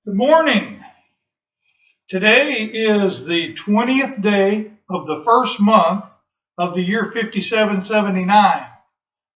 Good morning. Today is the 20th day of the first month of the year 5779.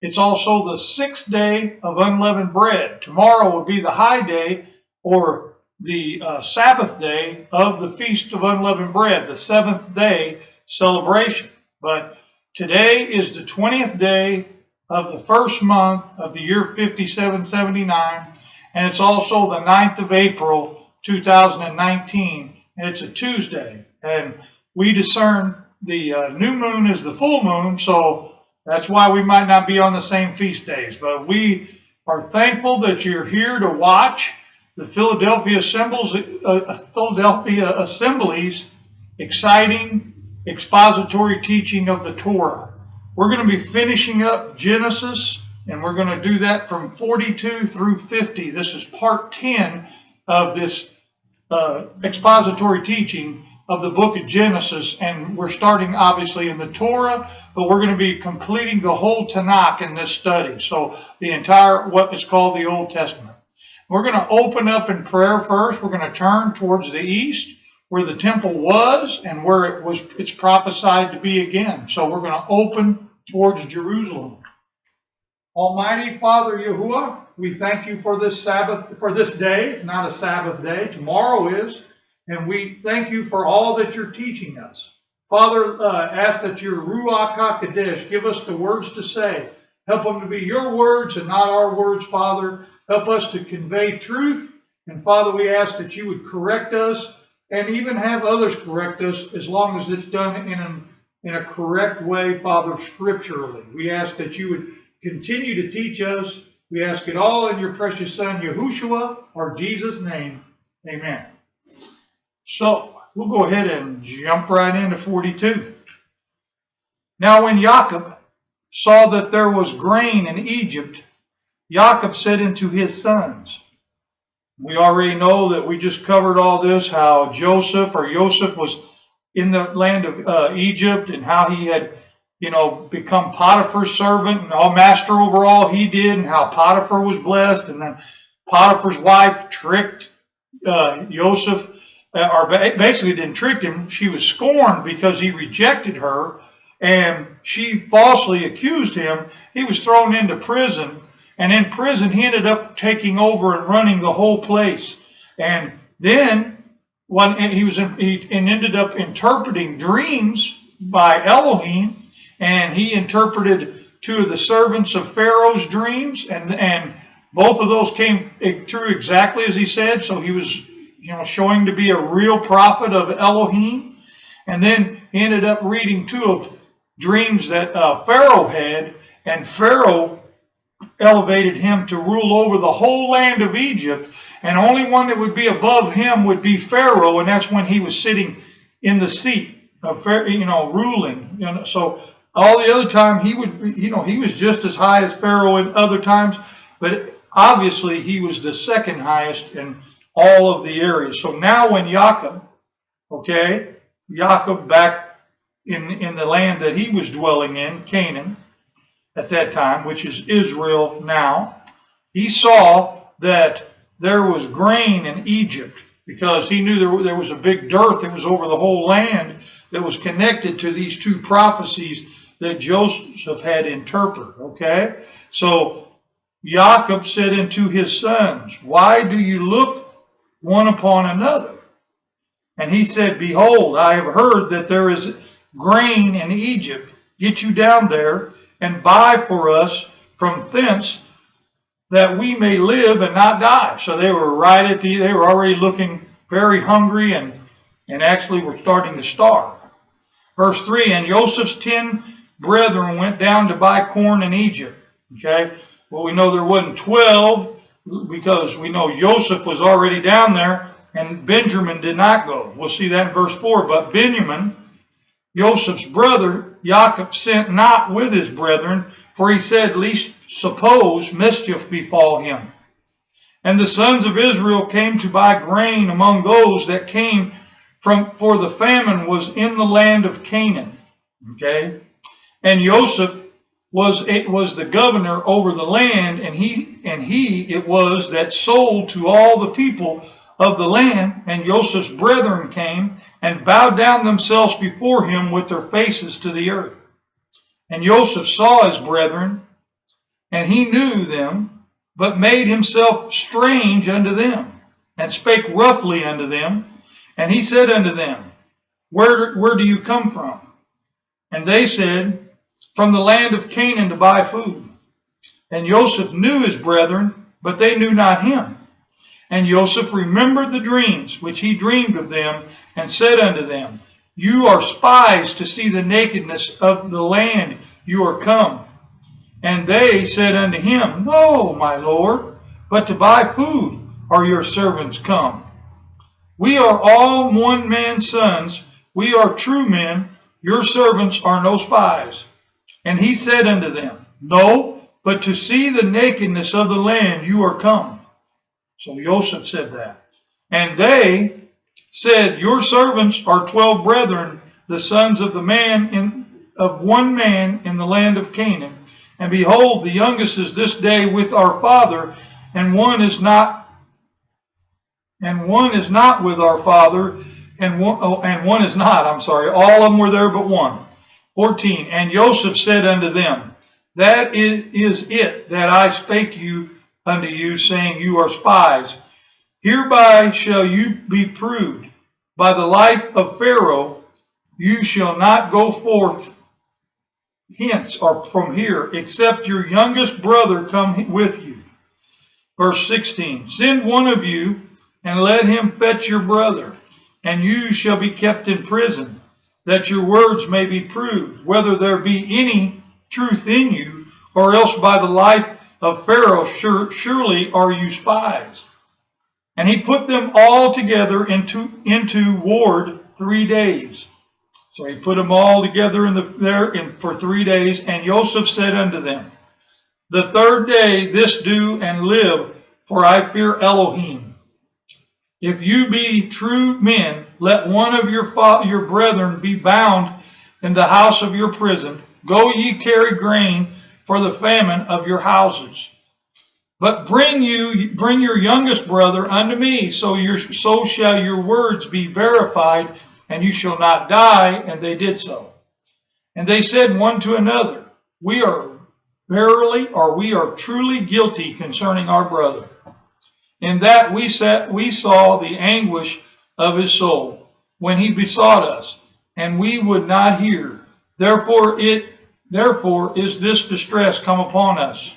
It's also the 6th day of unleavened bread. Tomorrow will be the high day, or the Sabbath day of the Feast of Unleavened Bread, the 7th day celebration. But today is the 20th day of the first month of the year 5779. And it's also the 9th of April, 2019, and it's a Tuesday. And we discern the new moon as the full moon, so that's why we might not be on the same feast days. But we are thankful that you're here to watch the Philadelphia Assembly's exciting expository teaching of the Torah. We're going to be finishing up Genesis, and we're going to do that from 42 through 50. This is part 10 of this expository teaching of the book of Genesis. And we're starting obviously in the Torah, but we're going to be completing the whole Tanakh in this study. So the entire, what is called the Old Testament. We're going to open up in prayer first. We're going to turn towards the east, where the temple was and where it's prophesied to be again. So we're going to open towards Jerusalem. Almighty Father Yahuwah, we thank you for this Sabbath, for this day. It's not a Sabbath day. Tomorrow is. And we thank you for all that you're teaching us. Father, ask that your Ruach HaKodesh give us the words to say. Help them to be your words and not our words, Father. Help us to convey truth. And Father, we ask that you would correct us and even have others correct us, as long as it's done in a correct way, Father, scripturally. We ask that you would continue to teach us. We ask it all in your precious Son, Yahushua, or Jesus' name. Amen. So we'll go ahead and jump right into 42. Now when Jacob saw that there was grain in Egypt, Jacob said unto his sons. We already know that we just covered all this, how Joseph was in the land of Egypt, and how he had become Potiphar's servant, and all master over all he did, and how Potiphar was blessed. And then Potiphar's wife tricked Joseph, or basically didn't trick him. She was scorned because he rejected her, and she falsely accused him. He was thrown into prison, and in prison he ended up taking over and running the whole place. And then when he ended up interpreting dreams by Elohim. And he interpreted two of the servants of Pharaoh's dreams, and both of those came true exactly as he said. So he was, showing to be a real prophet of Elohim. And then he ended up reading two of dreams that Pharaoh had, and Pharaoh elevated him to rule over the whole land of Egypt. And only one that would be above him would be Pharaoh, and that's when he was sitting in the seat of Pharaoh, ruling. So all the other time he was just as high as Pharaoh in other times, but obviously he was the second highest in all of the areas. So now when Jacob back in the land that he was dwelling in, Canaan, at that time, which is Israel now, he saw that there was grain in Egypt, because he knew there was a big dearth that was over the whole land that was connected to these two prophecies that Joseph had interpreted. So Jacob said unto his sons, why do you look one upon another? And he said, behold, I have heard that there is grain in Egypt. Get you down there and buy for us from thence, that we may live and not die. So they were they were already looking very hungry, and actually were starting to starve. Verse 3, and Joseph's 10 brethren went down to buy corn in Egypt. Well, we know there wasn't 12, because we know Joseph was already down there, and Benjamin did not go. We'll see that in verse 4. But Benjamin, Joseph's brother, Jacob sent not with his brethren, for he said, least suppose mischief befall him. And the sons of Israel came to buy grain among those that came for the famine was in the land of Canaan. And Joseph was the governor over the land, and he it was that sold to all the people of the land. And Joseph's brethren came and bowed down themselves before him with their faces to the earth. And Joseph saw his brethren, and he knew them, but made himself strange unto them, and spake roughly unto them. And he said unto them, Where do you come from? And they said, From the land of Canaan to buy food. And Joseph knew his brethren, but they knew not him. And Joseph remembered the dreams which he dreamed of them, and said unto them, You are spies to see the nakedness of the land you are come. And they said unto him, No, my lord, but to buy food are your servants come. We are all one man's sons, we are true men, your servants are no spies. And he said unto them, No, but to see the nakedness of the land you are come. So Joseph said that. And they said, Your servants are 12 brethren, the sons of one man in the land of Canaan. And behold, the youngest is this day with our father, and one is not with our father, and one is not. All of them were there but one. 14. And Joseph said unto them, That is it that I spake unto you, saying, You are spies. Hereby shall you be proved. By the life of Pharaoh, you shall not go forth hence or from here, except your youngest brother come with you. Verse 16. Send one of you, and let him fetch your brother, and you shall be kept in prison, that your words may be proved, whether there be any truth in you, or else by the life of Pharaoh surely are you spies. And he put them all together into ward 3 days. So he put them all together for 3 days. And Joseph said unto them, The third day this do and live, for I fear Elohim. If you be true men, let one of your brethren be bound in the house of your prison. Go ye carry grain for the famine of your houses. But bring your youngest brother unto me, so shall your words be verified, and you shall not die. And they did so. And they said one to another, We are truly guilty concerning our brother, in that we saw the anguish of his soul when he besought us, and we would not hear. Therefore is this distress come upon us.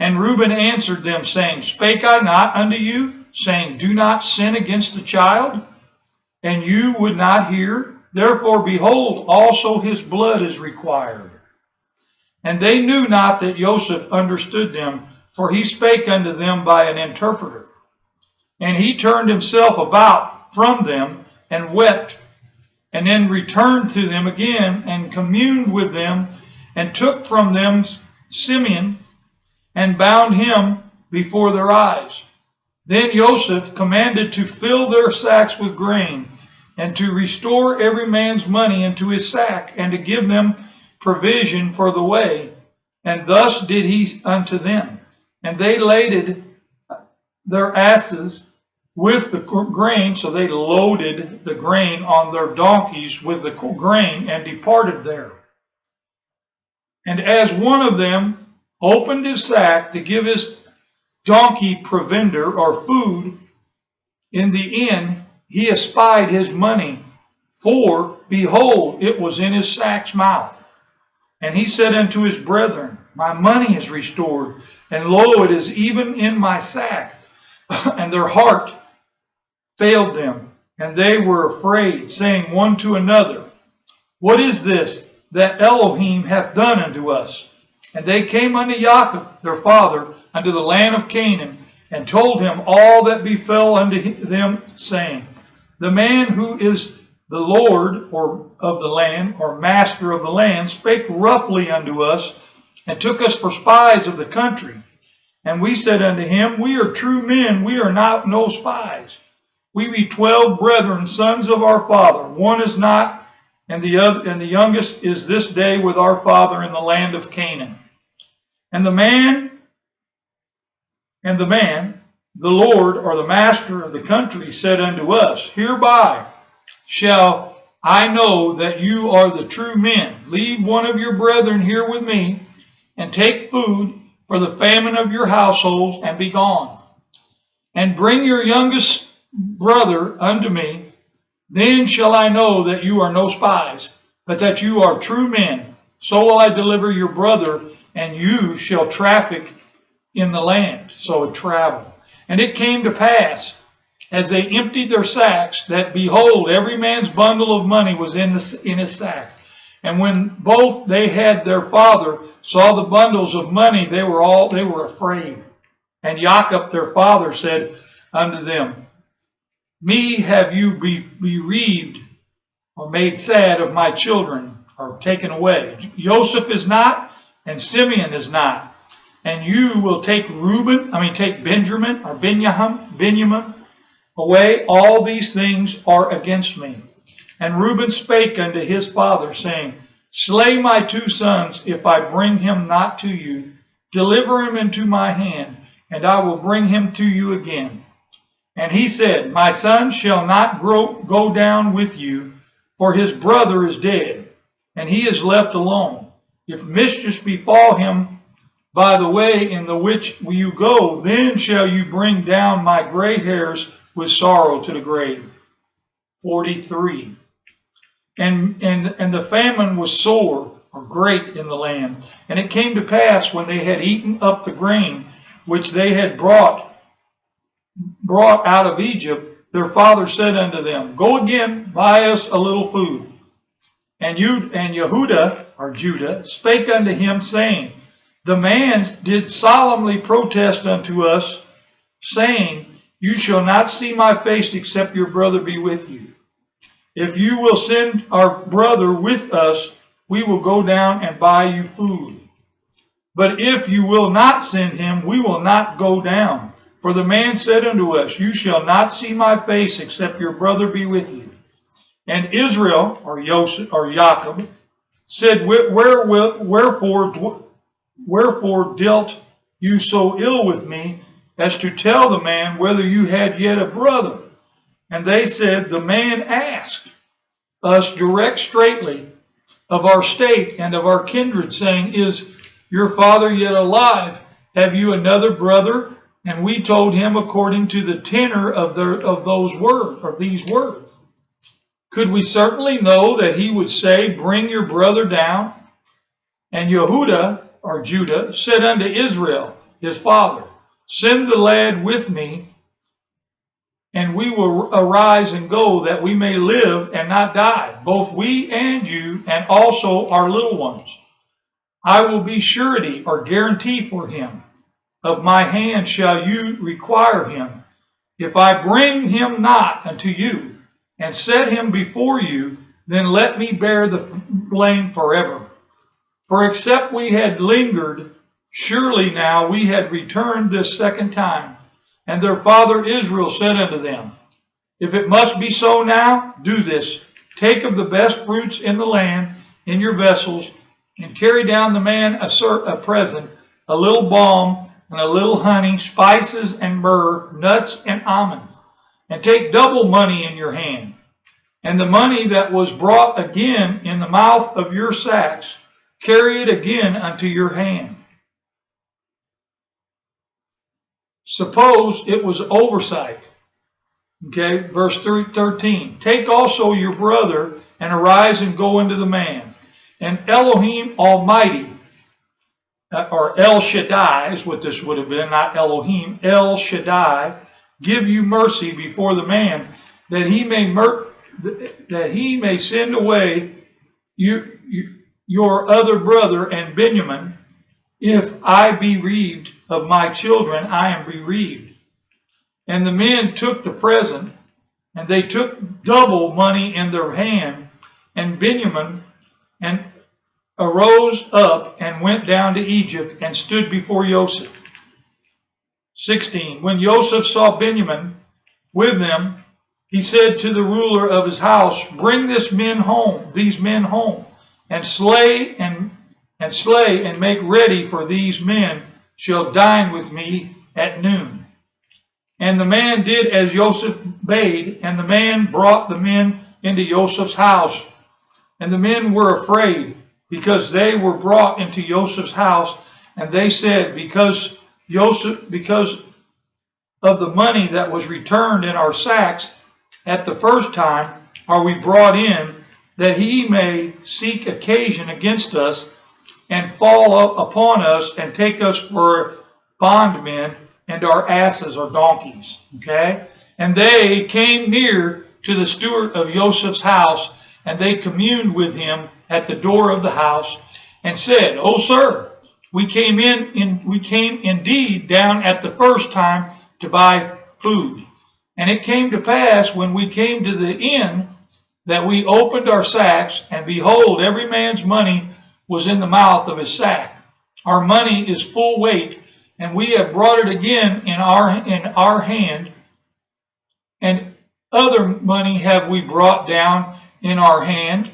And Reuben answered them, saying, Spake I not unto you, saying, Do not sin against the child? And you would not hear. Therefore, behold, also his blood is required. And they knew not that Joseph understood them, for he spake unto them by an interpreter. And he turned himself about from them and wept, and then returned to them again and communed with them, and took from them Simeon, and bound him before their eyes. Then Joseph commanded to fill their sacks with grain, and to restore every man's money into his sack, and to give them provision for the way. And thus did he unto them. And they laded their asses with the grain, so they loaded the grain on their donkeys with the grain, and departed there. And as one of them opened his sack to give his donkey provender or food in the inn, he espied his money, for, behold, it was in his sack's mouth. And he said unto his brethren, My money is restored, and lo, it is even in my sack. And their heart failed them, and they were afraid, saying one to another, What is this that Elohim hath done unto us? And they came unto Jacob, their father, unto the land of Canaan, and told him all that befell unto them, saying, The man who is the Lord of the land, or master of the land, spake roughly unto us, and took us for spies of the country. And we said unto him, We are true men, we are not no spies. We be 12 brethren, sons of our father. One is not, and the youngest is this day with our father in the land of Canaan. And the man the Lord, or the master of the country, said unto us, Hereby shall I know that you are the true men. Leave one of your brethren here with me, and take food for the famine of your households, and be gone. And bring your youngest brother unto me. Then shall I know that you are no spies, but that you are true men. So will I deliver your brother, and you shall traffic in the land. So it traveled. And it came to pass, as they emptied their sacks, that behold, every man's bundle of money was in his sack. And when both they had their father saw the bundles of money, they were afraid. And Jacob their father said unto them, Me have you bereaved, or made sad of my children, or taken away. Joseph is not, and Simeon is not. And you will take Benjamin, or Benjamin away. All these things are against me. And Reuben spake unto his father, saying, Slay my 2 sons, if I bring him not to you. Deliver him into my hand, and I will bring him to you again. And he said, My son shall not go down with you, for his brother is dead, and he is left alone. If mischief befall him by the way in the which you go, then shall you bring down my gray hairs with sorrow to the grave. 43. And the famine was sore, or great, in the land. And it came to pass, when they had eaten up the grain which they had brought out of Egypt, their father said unto them, Go again, buy us a little food. And Yehuda, or Judah, spake unto him, saying, The man did solemnly protest unto us, saying, You shall not see my face, except your brother be with you. If you will send our brother with us, we will go down and buy you food. But if you will not send him, we will not go down. For the man said unto us, You shall not see my face, except your brother be with you. And Israel, or Jacob, said, Wherefore dealt you so ill with me, as to tell the man whether you had yet a brother? And they said, The man asked us direct straightly of our state and of our kindred, saying, Is your father yet alive? Have you another brother? And we told him according to the tenor of these words. Could we certainly know that he would say, Bring your brother down? And Yehuda, or Judah, said unto Israel, his father, Send the lad with me, and we will arise and go, that we may live and not die, both we and you, and also our little ones. I will be surety, or guarantee for him. Of my hand shall you require him. If I bring him not unto you, and set him before you, then let me bear the blame forever. For except we had lingered, surely now we had returned this second time. And their father Israel said unto them, If it must be so now, do this. Take of the best fruits in the land in your vessels, and carry down the man a present, a little balm, and a little honey, spices and myrrh, nuts and almonds. And take double money in your hand. And the money that was brought again in the mouth of your sacks, carry it again unto your hand. Suppose it was oversight. Okay, verse 13. Take also your brother, and arise and go into the man. And Elohim Almighty, or El Shaddai is what this would have been, not Elohim, El Shaddai, give you mercy before the man, that he may send away your other brother and Benjamin. If I be bereaved of my children, I am bereaved. And the men took the present, and they took double money in their hand, and Benjamin and arose up and went down to Egypt and stood before Joseph. 16. When Joseph saw Benjamin with them, he said to the ruler of his house, Bring these men home, and slay and make ready, for these men shall dine with me at noon. And the man did as Joseph bade, and the man brought the men into Joseph's house. And the men were afraid, because they were brought into Joseph's house, and they said, because of the money that was returned in our sacks at the first time are we brought in, that he may seek occasion against us, and fall upon us, and take us for bondmen, and our asses or donkeys. Okay? And they came near to the steward of Joseph's house, and they communed with him at the door of the house, and said, O sir, we came indeed down at the first time to buy food. And it came to pass, when we came to the inn, that we opened our sacks, and behold, every man's money was in the mouth of his sack. Our money is full weight, and we have brought it again in our hand, and other money have we brought down in our hands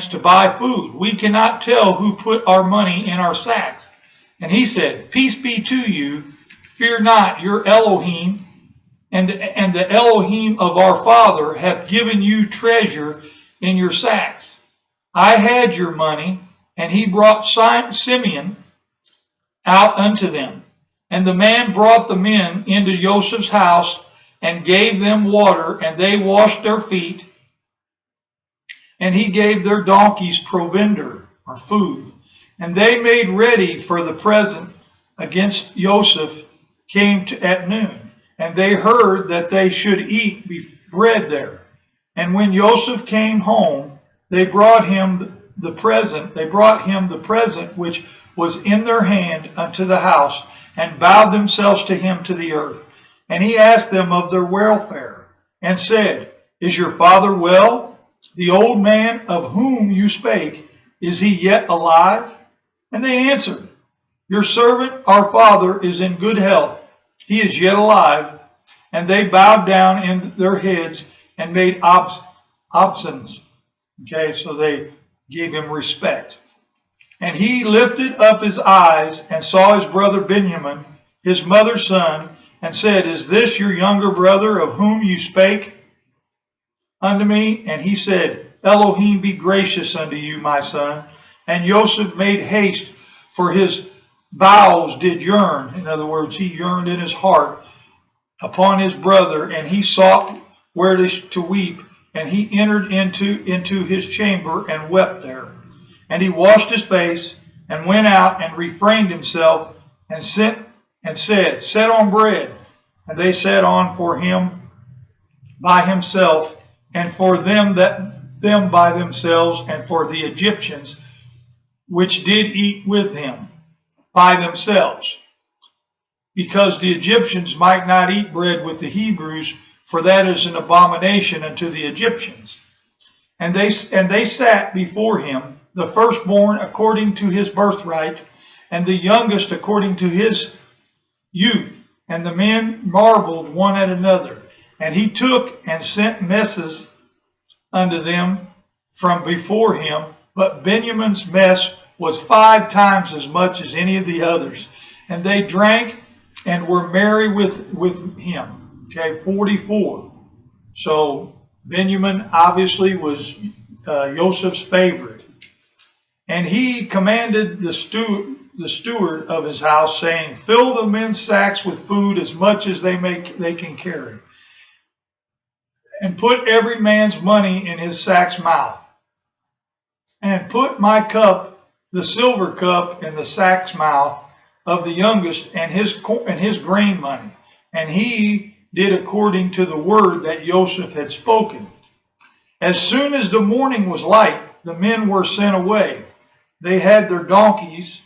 to buy food. We cannot tell who put our money in our sacks. And he said, Peace be to you, fear not, your Elohim, and the Elohim of our father hath given you treasure in your sacks. I had your money, and he brought Simeon out unto them. And the man brought the men into Joseph's house, and gave them water, and they washed their feet. And he gave their donkeys provender, or food. And they made ready for the present against Joseph came at noon. And they heard that they should eat bread there. And when Joseph came home, they brought him the present which was in their hand unto the house, and bowed themselves to him to the earth. And he asked them of their welfare, and said, Is your father well? The old man of whom you spake, is he yet alive? And they answered, Your servant, our father, is in good health. He is yet alive. And they bowed down in their heads and made obeisance. Okay, so they gave him respect. And he lifted up his eyes and saw his brother Benjamin, his mother's son, and said, Is this your younger brother of whom you spake unto me? And he said, Elohim be gracious unto you, my son. And Joseph made haste, for his bowels did yearn. In other words, he yearned in his heart upon his brother, and he sought where to weep. And he entered into his chamber and wept there. And he washed his face and went out and refrained himself and said, Set on bread. And they set on for him by himself, and for them by themselves, and for the Egyptians which did eat with him by themselves, because the Egyptians might not eat bread with the Hebrews, for that is an abomination unto the Egyptians. And they sat before him, the firstborn according to his birthright, and the youngest according to his youth. And the men marveled one at another. And he took and sent messes unto them from before him. But Benjamin's mess was 5 times as much as any of the others. And they drank and were merry with him. Okay, 44. So Benjamin obviously was Joseph's favorite. And he commanded the steward of his house, saying, Fill the men's sacks with food as much as they can carry, and put every man's money in his sack's mouth. And put my cup, the silver cup, in the sack's mouth of the youngest, and his grain money. And he did according to the word that Joseph had spoken. As soon as the morning was light, the men were sent away. They had their donkeys,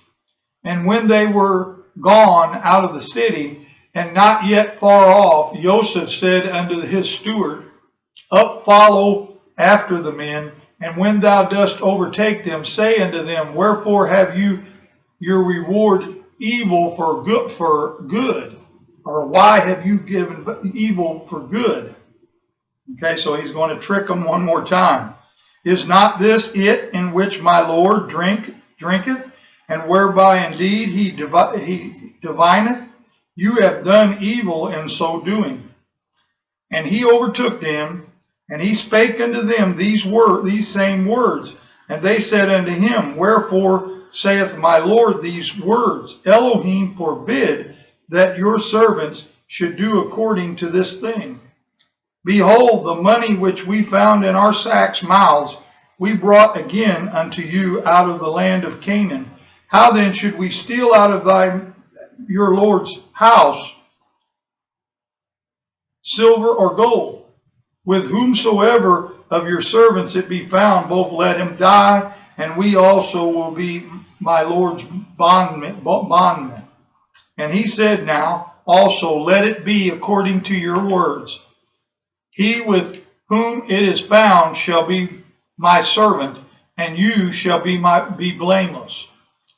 and when they were gone out of the city, and not yet far off, Joseph said unto his steward, Up, follow after the men, and when thou dost overtake them, say unto them, Wherefore have you your reward evil for good? Or why have you given evil for good? Okay, so he's going to trick them one more time. Is not this it in which my Lord drinketh, and whereby indeed he divineth? You have done evil in so doing. And he overtook them, and he spake unto them these same words. And they said unto him, Wherefore saith my Lord these words? Elohim forbid that your servants should do according to this thing. Behold, the money which we found in our sacks' mouths we brought again unto you out of the land of Canaan. How then should we steal out of your Lord's house silver or gold? With whomsoever of your servants it be found, both let him die, and we also will be my Lord's bondmen. And he said, Now also let it be according to your words. He with whom it is found shall be my servant, and you shall be blameless.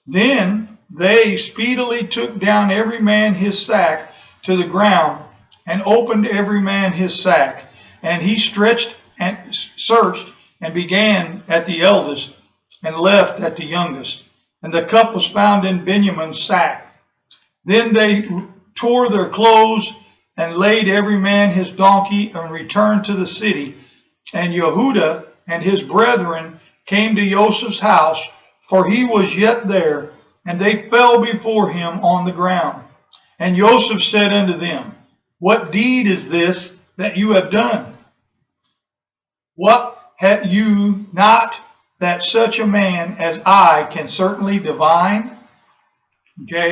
Then they speedily took down every man his sack to the ground, and opened every man his sack. And he stretched and searched, and began at the eldest, and left at the youngest. And the cup was found in Benjamin's sack. Then they tore their clothes, and laid every man his donkey, and returned to the city. And Yehuda and his brethren came to Joseph's house, for he was yet there, and they fell before him on the ground. And Joseph said unto them, What deed is this that you have done? What have you not that such a man as I can certainly divine,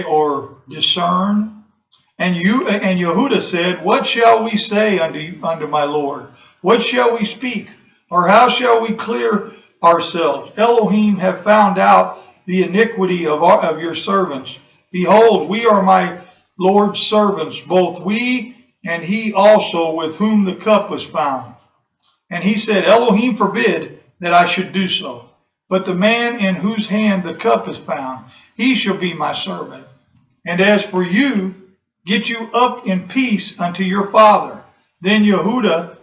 or discern? And Yehuda said, What shall we say unto my Lord? What shall we speak? Or how shall we clear ourselves? Elohim have found out the iniquity of your servants. Behold, we are my Lord's servants, both we and he also with whom the cup was found. And he said, Elohim forbid that I should do so. But the man in whose hand the cup is found, he shall be my servant. And as for you, get you up in peace unto your father. Then Yehuda,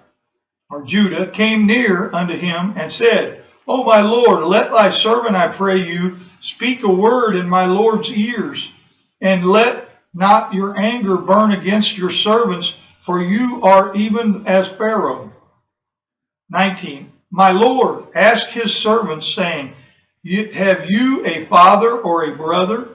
or Judah, came near unto him and said, O my Lord, let thy servant, I pray you, speak a word in my Lord's ears, and let not your anger burn against your servants, for you are even as Pharaoh. 19. My Lord asked his servants, saying, Have you a father or a brother?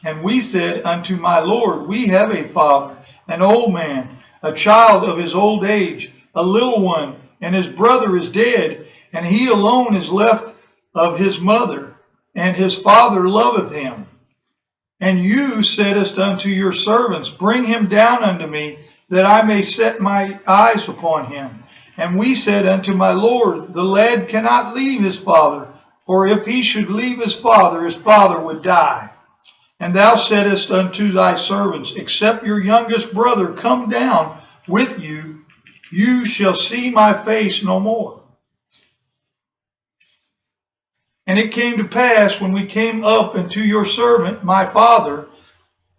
And we said unto my Lord, We have a father, an old man, a child of his old age, a little one, and his brother is dead, and he alone is left of his mother, and his father loveth him. And you saidst unto your servants, Bring him down unto me, that I may set my eyes upon him. And we said unto my Lord, The lad cannot leave his father, for if he should leave his father would die. And thou saidst unto thy servants, Except your youngest brother come down with you, you shall see my face no more. And it came to pass, when we came up unto your servant, my father,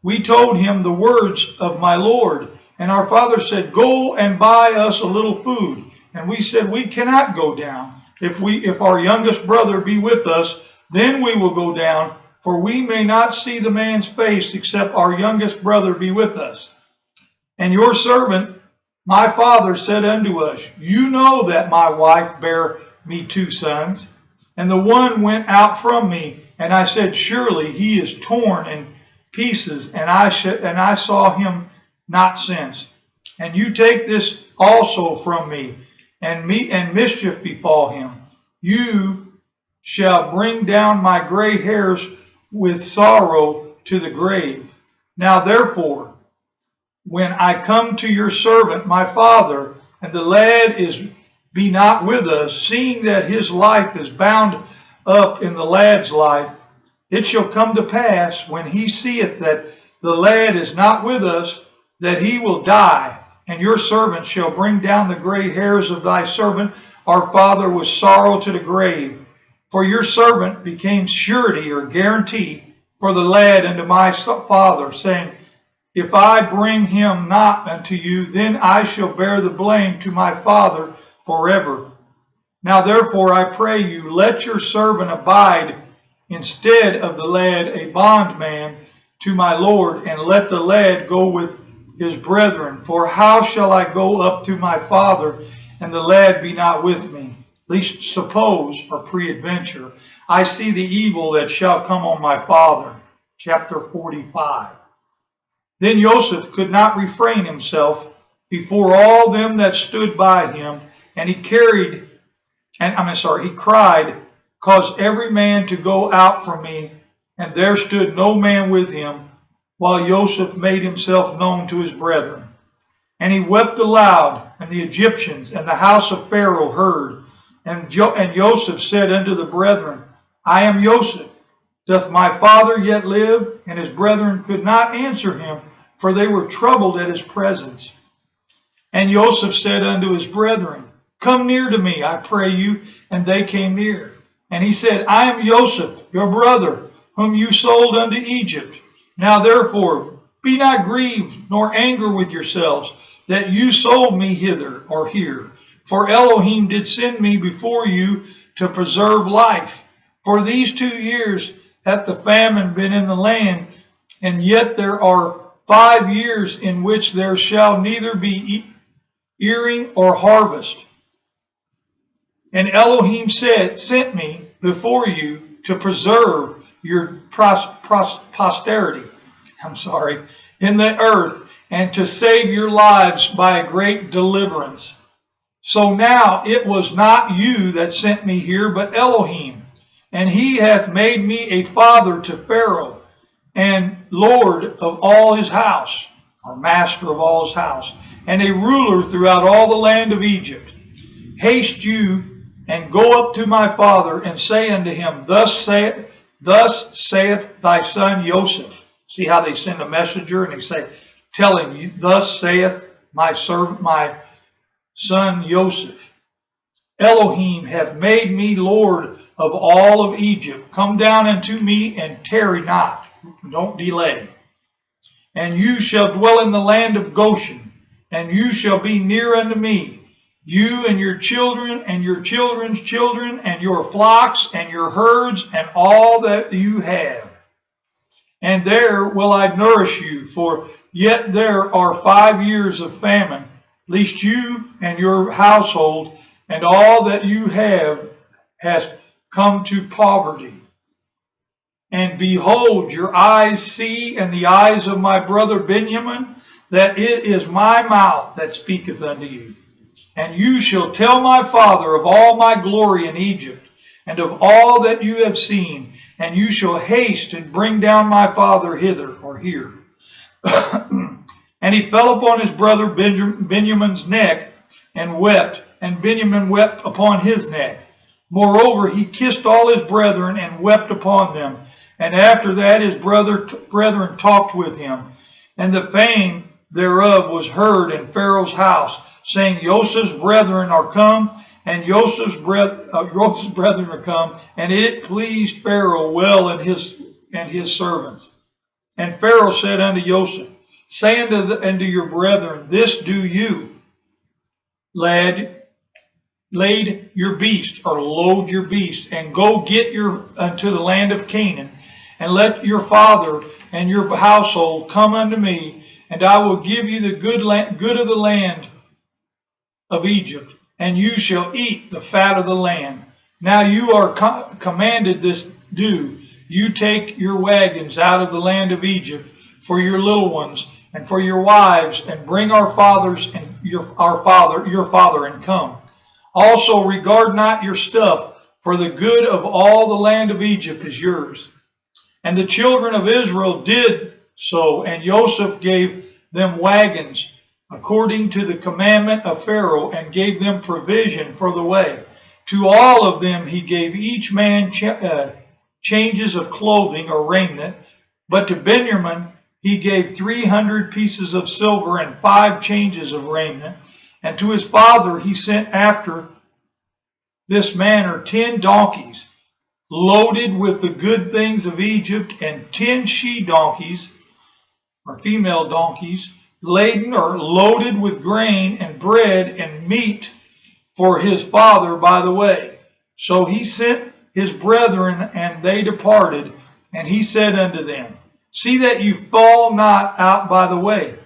we told him the words of my Lord. And our father said, Go and buy us a little food. And we said, We cannot go down. If our youngest brother be with us, then we will go down, for we may not see the man's face, except our youngest brother be with us. And your servant, my father, said unto us, You know that my wife bare me 2 sons, and the one went out from me, and I said, Surely he is torn in pieces, and I saw him not since. And you take this also from me, and mischief befall him. You shall bring down my gray hairs with sorrow to the grave. Now therefore, when I come to your servant my father, and the lad be not with us, seeing that his life is bound up in the lad's life, it shall come to pass, when he seeth that the lad is not with us, that he will die, and your servant shall bring down the gray hairs of thy servant our father with sorrow to the grave. For your servant became surety or guarantee for the lad unto my father, saying, If I bring him not unto you, then I shall bear the blame to my father forever. Now therefore I pray you, let your servant abide instead of the lad a bondman, to my Lord, and let the lad go with his brethren. For how shall I go up to my father, and the lad be not with me? Least suppose, or peradventure, I see the evil that shall come on my father. Chapter 45. Then Joseph could not refrain himself before all them that stood by him, and he cried, cause every man to go out from me. And there stood no man with him, while Joseph made himself known to his brethren. And he wept aloud, and the Egyptians and the house of Pharaoh heard. And Joseph said unto the brethren, I am Joseph. Doth my father yet live? And his brethren could not answer him, for they were troubled at his presence. And Joseph said unto his brethren, Come near to me, I pray you. And they came near. And he said, I am Joseph, your brother, whom you sold unto Egypt. Now therefore, be not grieved, nor angry with yourselves, that you sold me hither or here. For Elohim did send me before you to preserve life. For these 2 years hath the famine been in the land, and yet there are 5 years in which there shall neither be earing or harvest. And Elohim sent me before you to preserve your posterity, in the earth, and to save your lives by a great deliverance. So now it was not you that sent me here, but Elohim. And he hath made me a father to Pharaoh, and Lord of all his house, or master of all his house, and a ruler throughout all the land of Egypt. Haste you, and go up to my father, and say unto him, Thus saith thy son Joseph. See how they send a messenger, and they say, Tell him, Thus saith my son Joseph. Elohim hath made me Lord of all of Egypt. Come down unto me, and tarry not. Don't delay. And you shall dwell in the land of Goshen, and you shall be near unto me, you and your children, and your children's children, and your flocks, and your herds, and all that you have. And there will I nourish you, for yet there are 5 years of famine, lest you and your household and all that you have has come to poverty. And behold, your eyes see, and the eyes of my brother Benjamin, that it is my mouth that speaketh unto you. And you shall tell my father of all my glory in Egypt, and of all that you have seen, and you shall haste and bring down my father hither or here. And he fell upon his brother Benjamin's neck and wept, and Benjamin wept upon his neck. Moreover, he kissed all his brethren and wept upon them. And after that his brethren talked with him. And the fame thereof was heard in Pharaoh's house, saying, Joseph's brethren are come, and Joseph's brethren are come, and it pleased Pharaoh well and his servants. And Pharaoh said unto Joseph, Say unto your brethren, This do you, lad, load your beast, and go get unto the land of Canaan, and let your father and your household come unto me, and I will give you the good of the land of Egypt, and you shall eat the fat of the land. Now you are commanded this do. You take your wagons out of the land of Egypt for your little ones and for your wives, and bring our fathers and your father, and come. Also regard not your stuff, for the good of all the land of Egypt is yours. And the children of Israel did so, and Joseph gave them wagons according to the commandment of Pharaoh, and gave them provision for the way. To all of them he gave each man changes of clothing or raiment, but to Benjamin he gave 300 pieces of silver and 5 changes of raiment. And to his father he sent after this manner 10 donkeys, loaded with the good things of Egypt, and 10 she-donkeys, or female donkeys, laden or loaded with grain and bread and meat for his father by the way. So he sent his brethren, and they departed. And he said unto them, See that you fall not out by the way.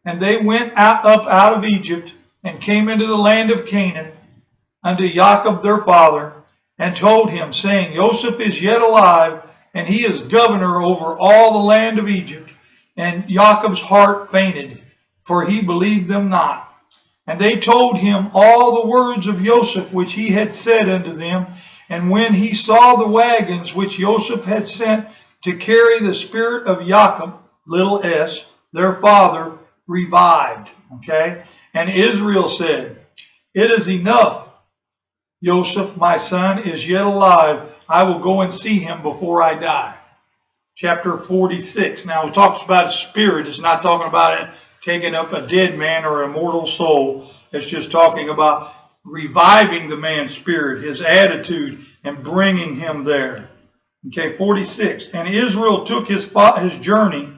And they went up out of Egypt, and came into the land of Canaan, unto Jacob their father, and told him, saying, Joseph is yet alive, and he is governor over all the land of Egypt. And Jacob's heart fainted, for he believed them not. And they told him all the words of Joseph which he had said unto them. And when he saw the wagons which Joseph had sent to carry the spirit of Jacob, little s, their father, revived. Okay? And Israel said, It is enough. Joseph, my son, is yet alive. I will go and see him before I die. Chapter 46. Now, it talks about a spirit. It's not talking about it taking up a dead man or a mortal soul. It's just talking about reviving the man's spirit, his attitude, and bringing him there. Okay, 46. And Israel took his journey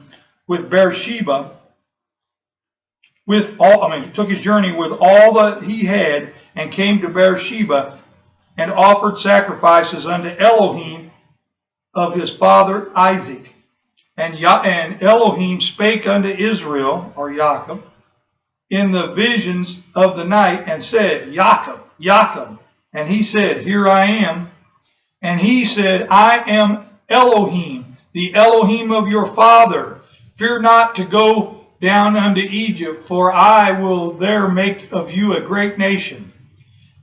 with Beersheba, took his journey with all that he had, and came to Beersheba, and offered sacrifices unto Elohim of his father Isaac. And Elohim spake unto Israel, or Jacob, in the visions of the night, and said, Jacob, Jacob. And he said, Here I am. And he said, I am Elohim, the Elohim of your father. Fear not to go down unto Egypt, for I will there make of you a great nation.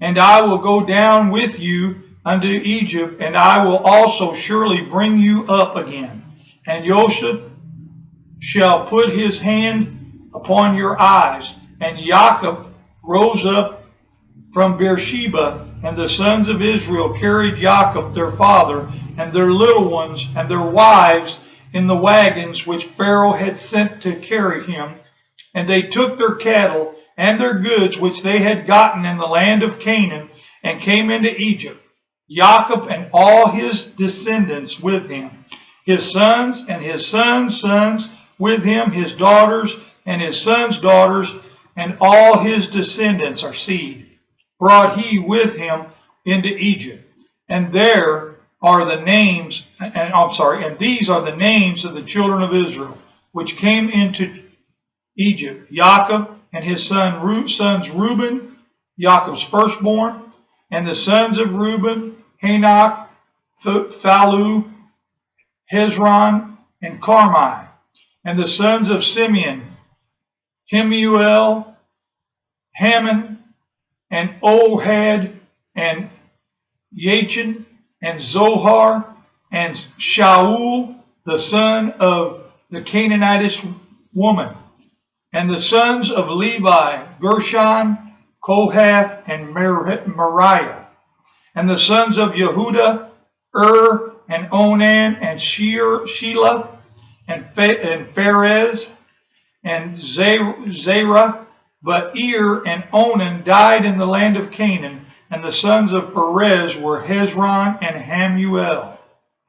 And I will go down with you unto Egypt, and I will also surely bring you up again. And Joseph shall put his hand upon your eyes. And Jacob rose up from Beersheba, and the sons of Israel carried Jacob their father, and their little ones, and their wives, in the wagons which Pharaoh had sent to carry him. And they took their cattle and their goods which they had gotten in the land of Canaan, and came into Egypt, Jacob and all his descendants with him, his sons and his sons' sons with him, his daughters and his sons' daughters, and all his descendants, or seed, brought he with him into Egypt. And there are the names, and these are the names of the children of Israel, which came into Egypt: Jacob and his sons Reuben, Jacob's firstborn, and the sons of Reuben, Hanok, Phalu, Hezron, and Carmi. And the sons of Simeon, Hemuel, Haman, and Ohad, and Yachin, and Zohar, and Shaul, the son of the Canaanitish woman. And the sons of Levi, Gershon, Kohath, and Meriah. And the sons of Yehuda, and Onan, and Shelah, and Pharez, and Zerah. But and Onan died in the land of Canaan, and the sons of Pharez were Hezron and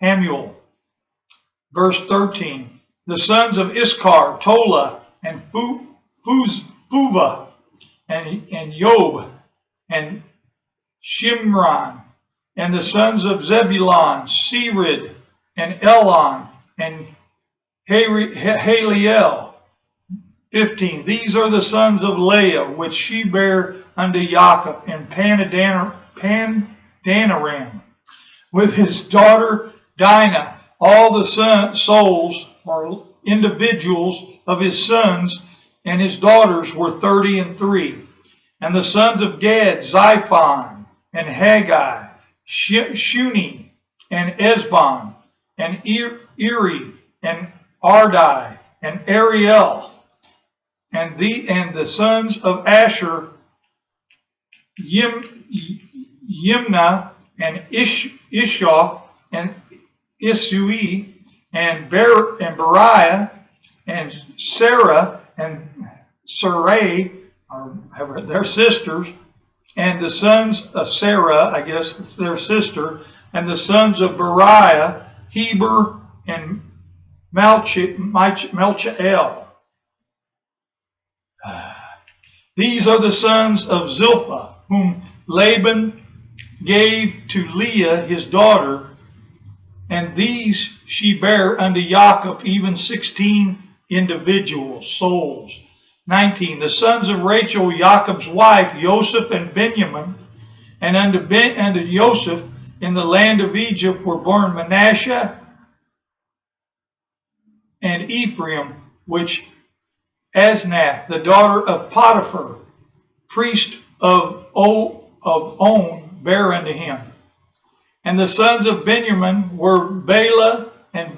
Hamuel. Verse 13. The sons of Issachar, Tola, and Puvah, and Job, and Shimron. And the sons of Zebulon, Sered, and Elon, and Haliel. 15. These are the sons of Leah, which she bare unto Jacob in Pandanaram, with his daughter Dinah. All the souls, or individuals, of his sons and his daughters were 33. And the sons of Gad, Xiphon, and Haggai, Shuni, and Esbon, and Eri, and Ardai, and Ariel. And the sons of Asher, Yimnah, and Ishah, and Isui, and Beriah, and Sarah, and Sarai, or their sisters, and the sons of Sarah, I guess it's their sister, and the sons of Beriah, Heber, and Melchiel. These are the sons of Zilpah, whom Laban gave to Leah his daughter, And these she bare unto Jacob, even 16 individuals, souls. 19. The sons of Rachel, Jacob's wife, Joseph and Benjamin. And unto Joseph in the land of Egypt were born Manasseh and Ephraim, which Asnath, the daughter of Potiphar, priest of On, bare unto him. And the sons of Benjamin were Bela and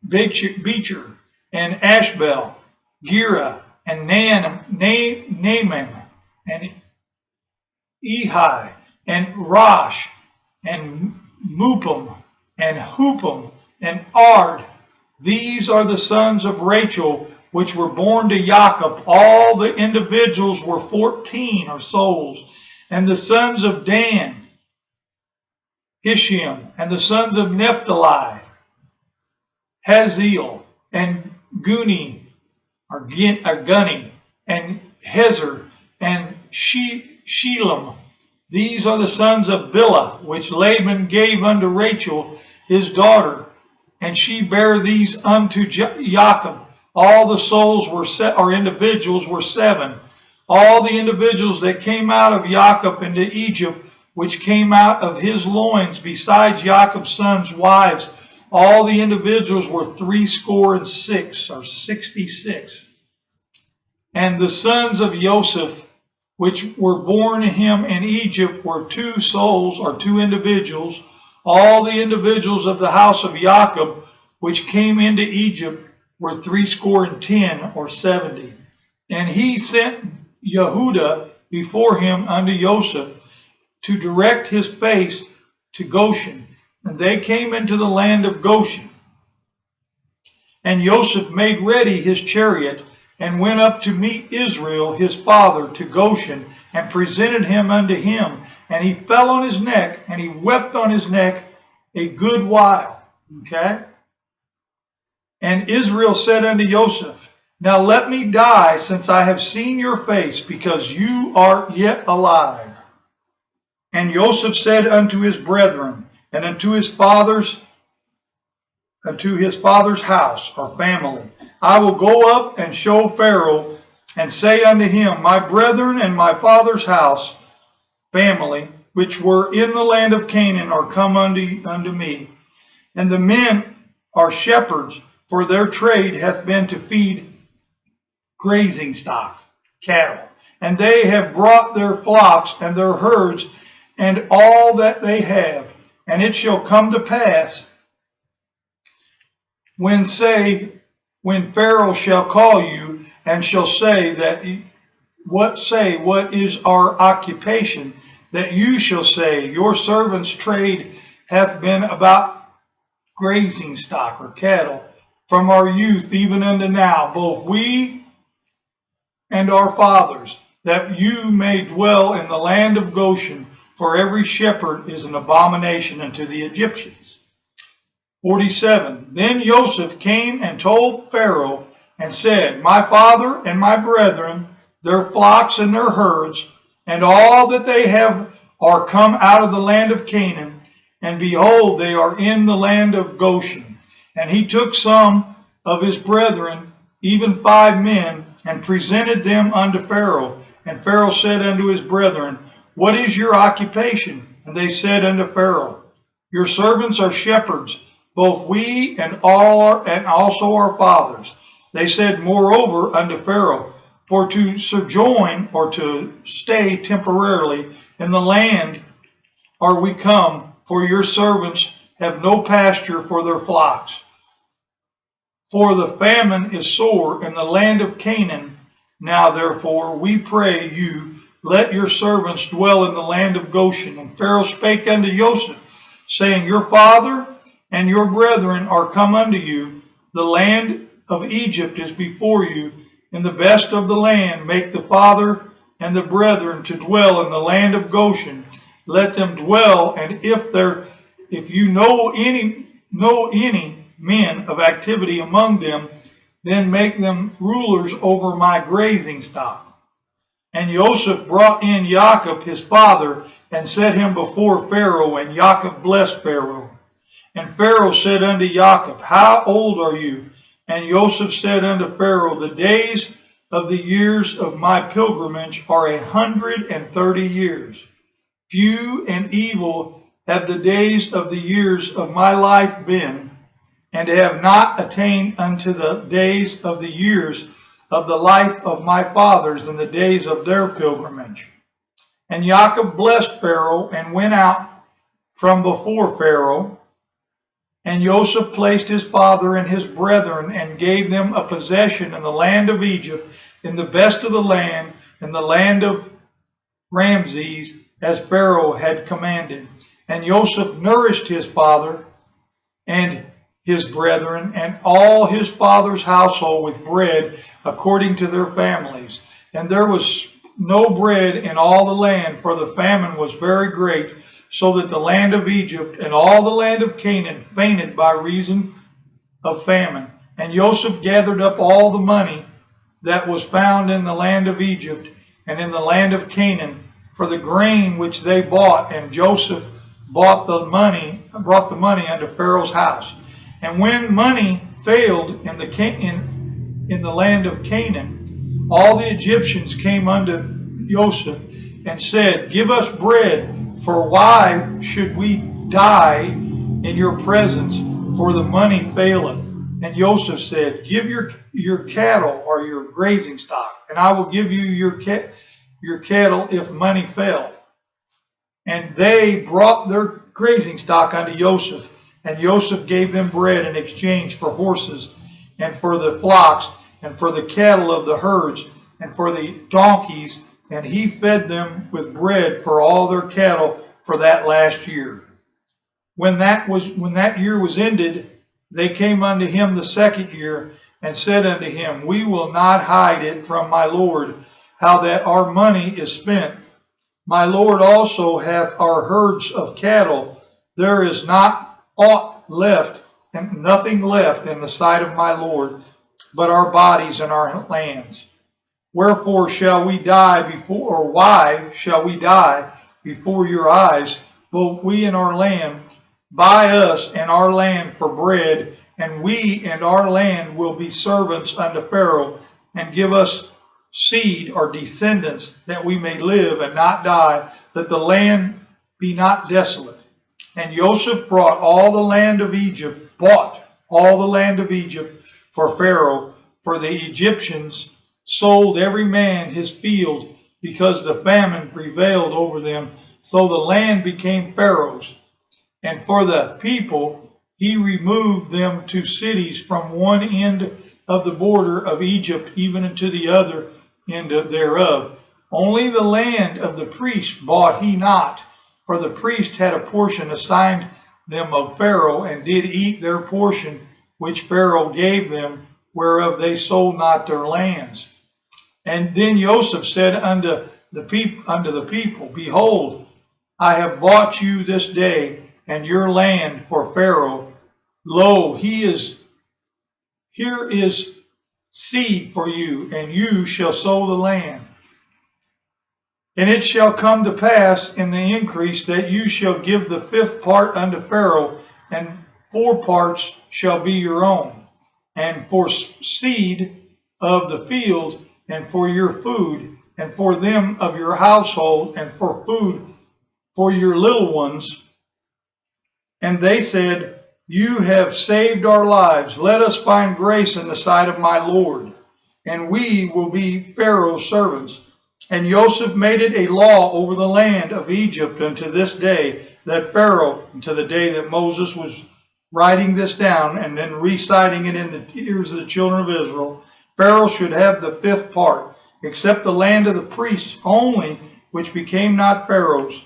Becher, and Ashbel, Gera, and Naaman, and Ehi, and Rosh, and Mupim, and Hupim, and Ard. These are the sons of Rachel, which were born to Jacob. All the individuals were 14, or souls. And the sons of Dan, Ishim, and the sons of Naphtali, Haziel, and Guni, or Gunni, and Hezer, and Shelam. These are the sons of Bilhah, which Laban gave unto Rachel his daughter, and she bare these unto Jacob. All the souls or individuals were 7. All the individuals that came out of Jacob into Egypt, which came out of his loins, besides Jacob's sons' wives, all the individuals were 66, or 66. And the sons of Joseph, which were born to him in Egypt, were 2 souls, or 2 individuals. All the individuals of the house of Jacob, which came into Egypt, were 70, or 70. And he sent Yehuda before him unto Joseph to direct his face to Goshen. And they came into the land of Goshen. And Joseph made ready his chariot, and went up to meet Israel his father to Goshen, and presented him unto him. And he fell on his neck, and he wept on his neck a good while. Okay? And Israel said unto Joseph, Now let me die, since I have seen your face, because you are yet alive. And Joseph said unto his brethren, and unto his father's house, or family, I will go up and show Pharaoh, and say unto him, My brethren and my father's house, family, which were in the land of Canaan, are come unto me. And the men are shepherds, for their trade hath been to feed grazing stock, cattle. And they have brought their flocks and their herds, and all that they have. And it shall come to pass, when Pharaoh shall call you, and shall say, what is our occupation? That you shall say, Your servant's trade hath been about grazing stock, or cattle, from our youth even unto now, both we and our fathers, that you may dwell in the land of Goshen, for every shepherd is an abomination unto the Egyptians. 47. Then Joseph came and told Pharaoh, and said, My father and my brethren, their flocks and their herds, and all that they have, are come out of the land of Canaan, and behold, they are in the land of Goshen. And he took some of his brethren, even 5 men, and presented them unto Pharaoh. And Pharaoh said unto his brethren, What is your occupation? And they said unto Pharaoh, Your servants are shepherds, both we and also our fathers. They said moreover unto Pharaoh, For to sojourn, or to stay temporarily in the land are we come, for your servants have no pasture for their flocks. For the famine is sore in the land of Canaan. Now therefore we pray you, let your servants dwell in the land of Goshen. And Pharaoh spake unto Joseph, saying, Your father and your brethren are come unto you. The land of Egypt is before you. In the best of the land make the father and the brethren to dwell in the land of Goshen. Let them dwell, and if you know any men of activity among them, then make them rulers over my grazing stock. And Joseph brought in Jacob his father, and set him before Pharaoh, and Jacob blessed Pharaoh. And Pharaoh said unto Jacob, How old are you? And Joseph said unto Pharaoh, The days of the years of my pilgrimage are 130 years. Few and evil have the days of the years of my life been, and have not attained unto the days of the years of the life of my fathers in the days of their pilgrimage. And Jacob blessed Pharaoh and went out from before Pharaoh. And Joseph placed his father and his brethren and gave them a possession in the land of Egypt, in the best of the land, in the land of Ramses, as Pharaoh had commanded. And Joseph nourished his father and his brethren and all his father's household with bread according to their families. And there was no bread in all the land, for the famine was very great, so that the land of Egypt and all the land of Canaan fainted by reason of famine. And Joseph gathered up all the money that was found in the land of Egypt and in the land of Canaan for the grain which they bought. And Joseph brought the money unto Pharaoh's house. And when money failed in the land of Canaan, all the Egyptians came unto Joseph and said, Give us bread, for why should we die in your presence? For the money faileth. And Joseph said, Give your cattle or your grazing stock, and I will give you your cattle if money fail. And they brought their grazing stock unto Joseph, and Joseph gave them bread in exchange for horses, and for the flocks, and for the cattle of the herds, and for the donkeys, and he fed them with bread for all their cattle for that last year. When that year was ended, they came unto him the second year, and said unto him, We will not hide it from my Lord, how that our money is spent. My Lord also hath our herds of cattle. There is not aught left, and nothing left in the sight of my Lord, but our bodies and our lands. Wherefore shall we die before, or why shall we die before your eyes, both we and our land? Buy us and our land for bread, and we and our land will be servants unto Pharaoh, and give us seed or descendants, that we may live and not die, that the land be not desolate. And Joseph bought all the land of Egypt for Pharaoh, for the Egyptians sold every man his field, because the famine prevailed over them, so the land became Pharaoh's. And for the people he removed them to cities from one end of the border of Egypt even unto the other end thereof. Only the land of the priest bought he not, for the priest had a portion assigned them of Pharaoh, and did eat their portion which Pharaoh gave them, whereof they sold not their lands. And then Joseph said unto the people, Behold, I have bought you this day and your land for Pharaoh. Lo, here is seed for you, and you shall sow the land. And it shall come to pass in the increase that you shall give the fifth part unto Pharaoh, and 4 parts shall be your own, and for seed of the field, and for your food, and for them of your household, and for food for your little ones. And they said, You have saved our lives. Let us find grace in the sight of my Lord, and we will be Pharaoh's servants. And Joseph made it a law over the land of Egypt unto this day, that Pharaoh, unto the day that Moses was writing this down and then reciting it in the ears of the children of Israel, Pharaoh should have the 5th part, except the land of the priests only, which became not Pharaoh's.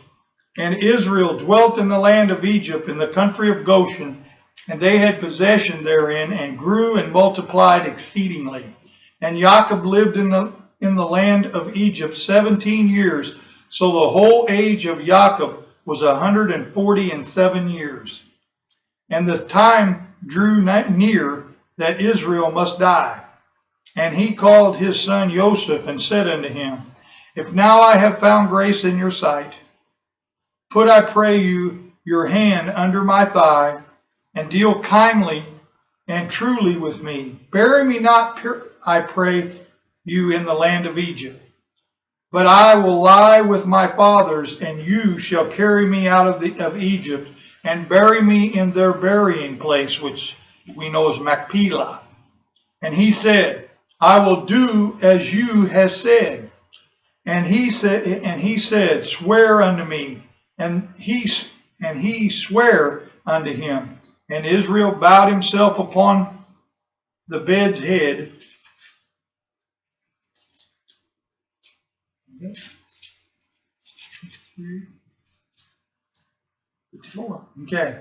And Israel dwelt in the land of Egypt, in the country of Goshen, and they had possession therein, and grew and multiplied exceedingly. And Jacob lived in the land of Egypt 17 years, so the whole age of Jacob was 147 years. And the time drew near that Israel must die. And he called his son Joseph, and said unto him, If now I have found grace in your sight, put, I pray you, your hand under my thigh, and deal kindly and truly with me. Bury me not, I pray you, in the land of Egypt. But I will lie with my fathers, and you shall carry me out of Egypt, and bury me in their burying place, which we know as Machpelah. And he said, I will do as you have said. And he said, swear unto me. And he sware unto him. And Israel bowed himself upon the bed's head. Okay.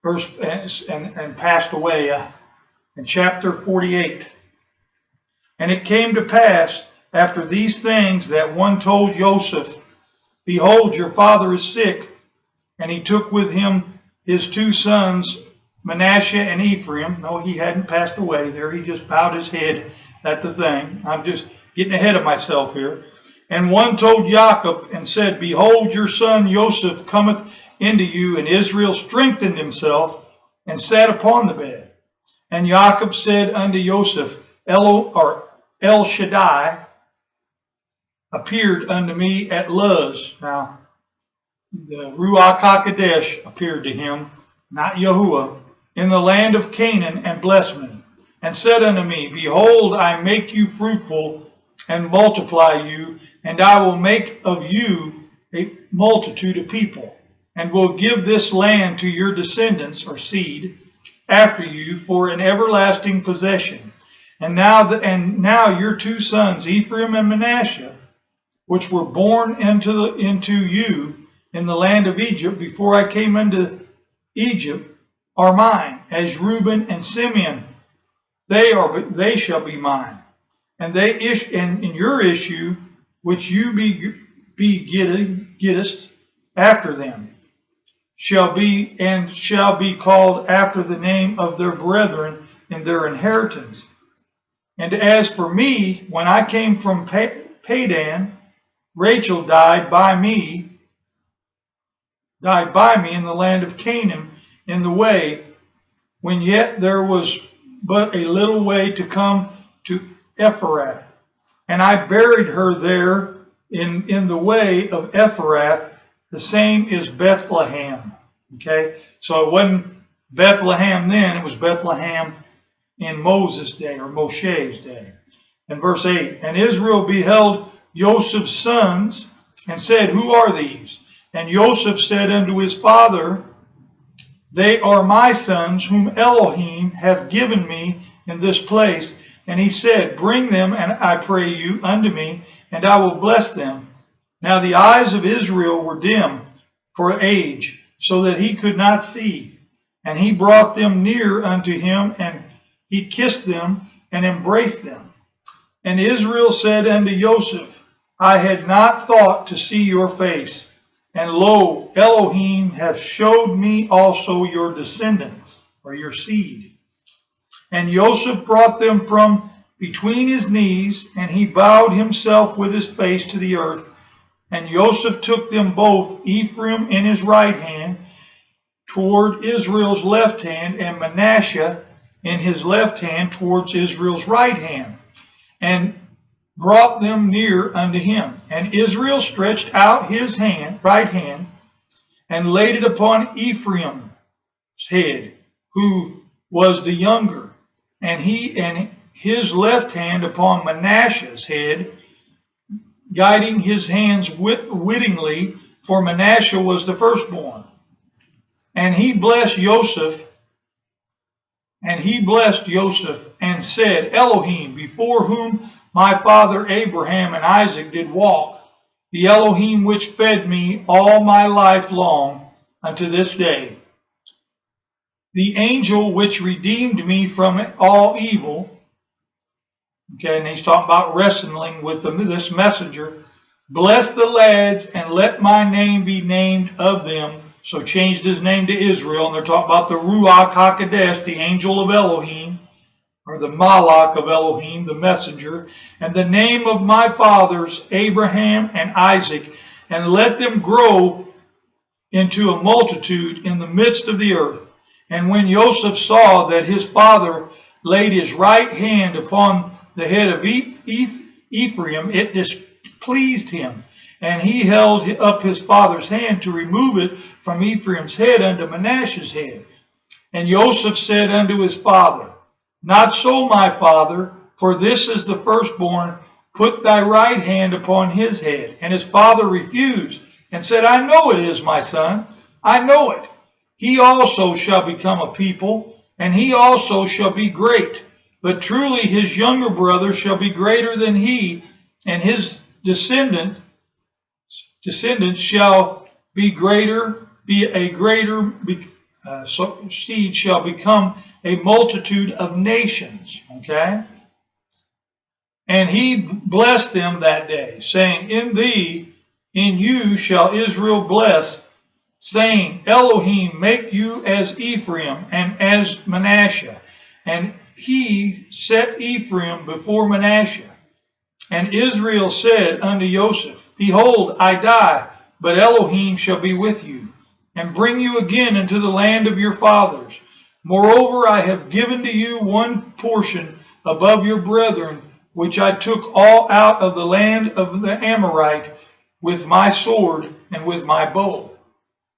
Verse and passed away in chapter 48. And it came to pass after these things that one told Joseph, behold, your father is sick. And he took with him his two sons, Manasseh and Ephraim. No, he hadn't passed away there. He just bowed his head at the thing. I'm just getting ahead of myself here. And one told Jacob and said, behold, your son Joseph cometh into you. And Israel strengthened himself and sat upon the bed. And Jacob said unto Joseph, El Shaddai appeared unto me at Luz. Now, the Ruach HaKodesh appeared to him, not Yahuwah, in the land of Canaan, and blessed me, and said unto me, behold, I make you fruitful and multiply you, and I will make of you a multitude of people, and will give this land to your descendants, or seed, after you for an everlasting possession. And now your two sons, Ephraim and Manasseh, which were born into you in the land of Egypt before I came into Egypt, are mine, as Reuben and Simeon. They shall be mine. And in your issue, which you gettest after them, shall be called after the name of their brethren in their inheritance. And as for me, when I came from Padan, Rachel died by me in the land of Canaan in the way, when yet there was but a little way to come to Ephrath. And I buried her there in the way of Ephrath. The same is Bethlehem. Okay, so it wasn't Bethlehem then, it was Bethlehem in Moses' day, or Moshe's day. In verse 8, and Israel beheld Joseph's sons, and said, who are these? And Joseph said unto his father, they are my sons, whom Elohim hath given me in this place. And he said, bring them, and I pray you, unto me, and I will bless them. Now the eyes of Israel were dim for age, so that he could not see. And he brought them near unto him, and he kissed them and embraced them. And Israel said unto Joseph, I had not thought to see your face, and lo, Elohim hath showed me also your descendants, or your seed. And Joseph brought them from between his knees, and he bowed himself with his face to the earth. And Joseph took them both, Ephraim in his right hand, toward Israel's left hand, and Manasseh in his left hand towards Israel's right hand, and brought them near unto him. And Israel stretched out his right hand, and laid it upon Ephraim's head, who was the younger, and his left hand upon Manasseh's head, guiding his hands wittingly, for Manasseh was the firstborn. And he blessed Joseph, and said, Elohim, before whom my father Abraham and Isaac did walk, the Elohim which fed me all my life long unto this day, the angel which redeemed me from all evil. Okay, and he's talking about wrestling with this messenger. Bless the lads, and let my name be named of them. So changed his name to Israel, and they're talking about the Ruach HaKodesh, the angel of Elohim, or the Malach of Elohim, the messenger, and the name of my fathers, Abraham and Isaac, and let them grow into a multitude in the midst of the earth. And when Joseph saw that his father laid his right hand upon the head of Ephraim, it displeased him. And he held up his father's hand to remove it from Ephraim's head unto Manasseh's head. And Joseph said unto his father, Not so, my father, for this is the firstborn. Put thy right hand upon his head. And his father refused, and said, I know it is, my son. I know it. He also shall become a people, and he also shall be great. But truly his younger brother shall be greater than he, and his descendants shall be greater, seed shall become a multitude of nations. Okay? And he blessed them that day, saying, in you shall Israel bless, saying, Elohim make you as Ephraim and as Manasseh. And he set Ephraim before Manasseh. And Israel said unto Joseph, Behold, I die, but Elohim shall be with you, and bring you again into the land of your fathers. Moreover, I have given to you one portion above your brethren, which I took all out of the land of the Amorite with my sword and with my bow.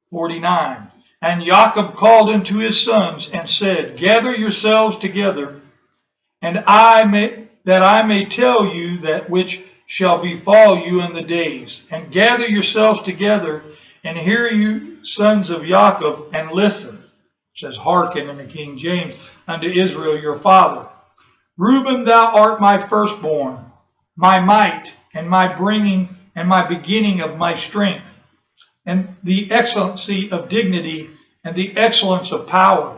49. And Jacob called unto his sons and said, Gather yourselves together, and that I may tell you that which shall befall you in the days. And gather yourselves together, and hear you, sons of Jacob, and listen. It says, hearken in the King James, unto Israel your father. Reuben, thou art my firstborn, my might, and my bringing, and my beginning of my strength, and the excellency of dignity, and the excellence of power.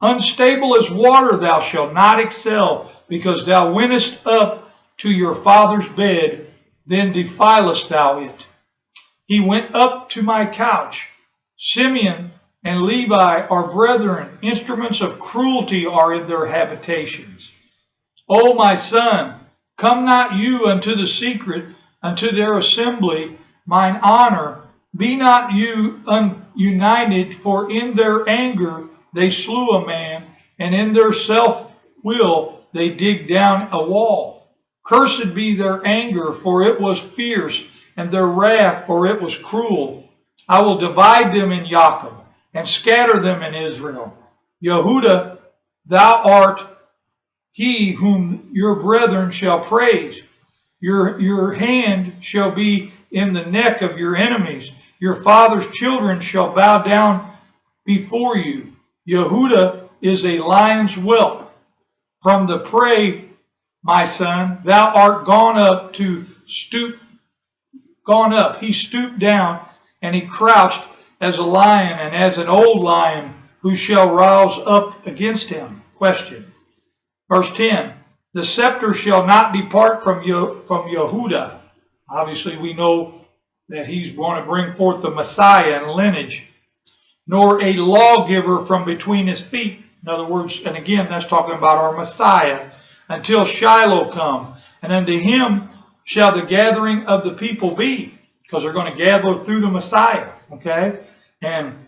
Unstable as water thou shalt not excel, because thou wentest up to your father's bed, then defilest thou it. He went up to my couch. Simeon and Levi are brethren, instruments of cruelty are in their habitations. O my son, come not you unto the secret, unto their assembly, mine honor. Be not you united, for in their anger they slew a man, and in their self-will they dig down a wall. Cursed be their anger, for it was fierce, and their wrath, for it was cruel. I will divide them in Jacob, and scatter them in Israel. Yehuda, thou art he whom your brethren shall praise. Your hand shall be in the neck of your enemies. Your father's children shall bow down before you. Yehuda is a lion's whelp. From the prey, my son, thou art gone up. He stooped down, and he crouched as a lion, and as an old lion, who shall rouse up against him. Question. Verse 10. The scepter shall not depart from Yehuda. Obviously, we know that he's going to bring forth the Messiah and lineage. Nor a lawgiver from between his feet. In other words, and again, that's talking about our Messiah. Until Shiloh come. And unto him shall the gathering of the people be. Because they're going to gather through the Messiah. Okay? And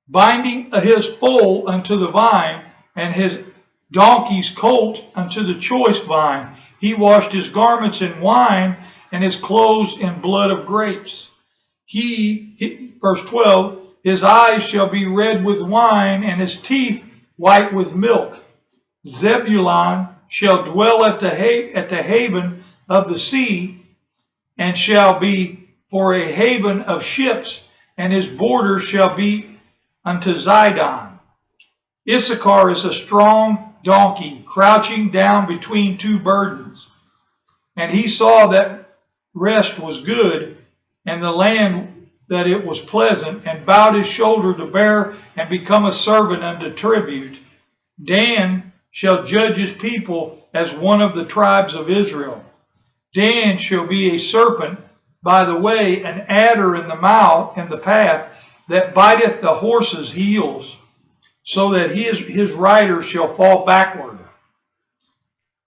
binding his foal unto the vine, and his donkey's colt unto the choice vine. He washed his garments in wine, and his clothes in blood of grapes. Verse 12, his eyes shall be red with wine, and his teeth white with milk. Zebulun shall dwell at the haven of the sea, and shall be for a haven of ships, and his border shall be unto Zidon. Issachar is a strong donkey, crouching down between two burdens. And he saw that rest was good, and the land that it was pleasant, and bowed his shoulder to bear, and become a servant unto tribute. Dan shall judge his people as one of the tribes of Israel. Dan shall be a serpent by the way, an adder in the mouth, in the path, that biteth the horse's heels, so that his rider shall fall backward.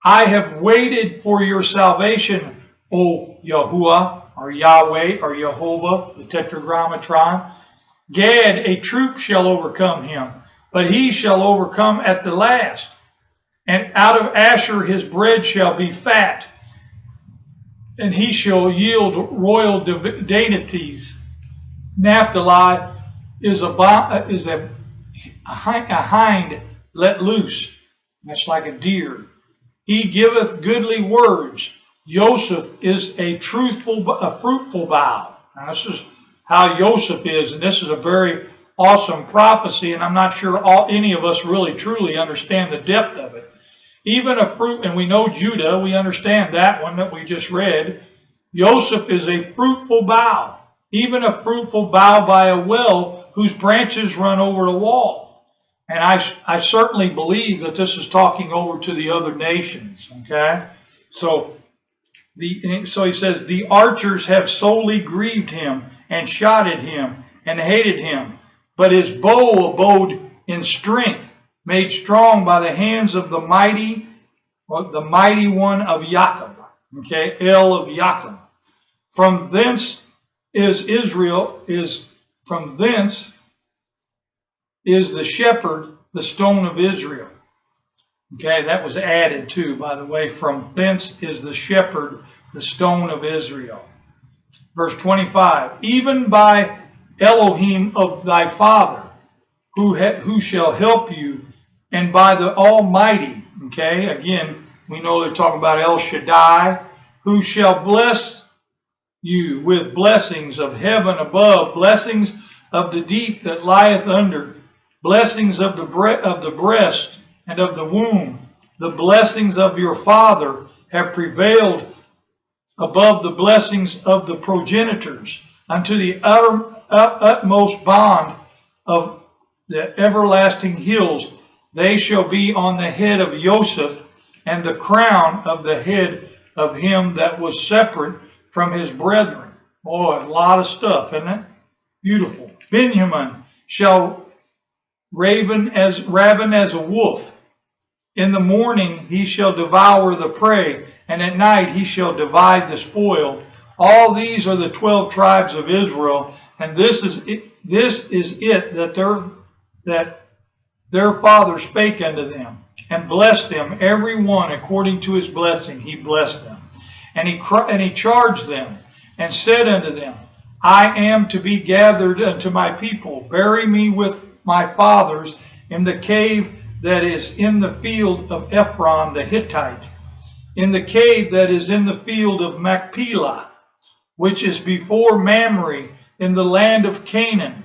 I have waited for your salvation, O Yahuwah, or Yahweh, or Jehovah, the Tetragrammaton. Gad, a troop shall overcome him. but he shall overcome at the last. And out of Asher his bread shall be fat, and he shall yield royal dignities. Naphtali is a hind let loose. That's like a deer. He giveth goodly words. Joseph is a fruitful bough. Now this is how Joseph is, and this is a very awesome prophecy, and I'm not sure any of us really truly understand the depth of it. Even a fruit, and we know Judah, we understand that one that we just read. Joseph is a fruitful bough, even a fruitful bough by a well whose branches run over the wall. And I certainly believe that this is talking over to the other nations, okay? So he says, the archers have sorely grieved him and shot at him and hated him. But his bow abode in strength, made strong by the hands of the mighty one of Jacob. Okay, El of Jacob. From thence is the shepherd, the stone of Israel. Okay, that was added too, by the way. From thence is the shepherd, the stone of Israel. Verse 25, even by Elohim of thy father, who shall help you, and by the Almighty. Okay, again, we know they're talking about El Shaddai, who shall bless you with blessings of heaven above, blessings of the deep that lieth under, blessings of the breast and of the womb. The blessings of your father have prevailed above the blessings of the progenitors, unto the utmost bond of the everlasting hills. They shall be on the head of Joseph, and the crown of the head of him that was separate from his brethren. Boy, a lot of stuff, isn't it? Beautiful. Benjamin shall raven as a wolf. In the morning he shall devour the prey, and at night he shall divide the spoil. All these are the 12 tribes of Israel, and this is it that their father spake unto them, and blessed them every one according to his blessing. He blessed them, and he charged them, and said unto them, I am to be gathered unto my people. Bury me with my fathers in the cave that is in the field of Ephron the Hittite, in the cave that is in the field of Machpelah, which is before Mamre, in the land of Canaan,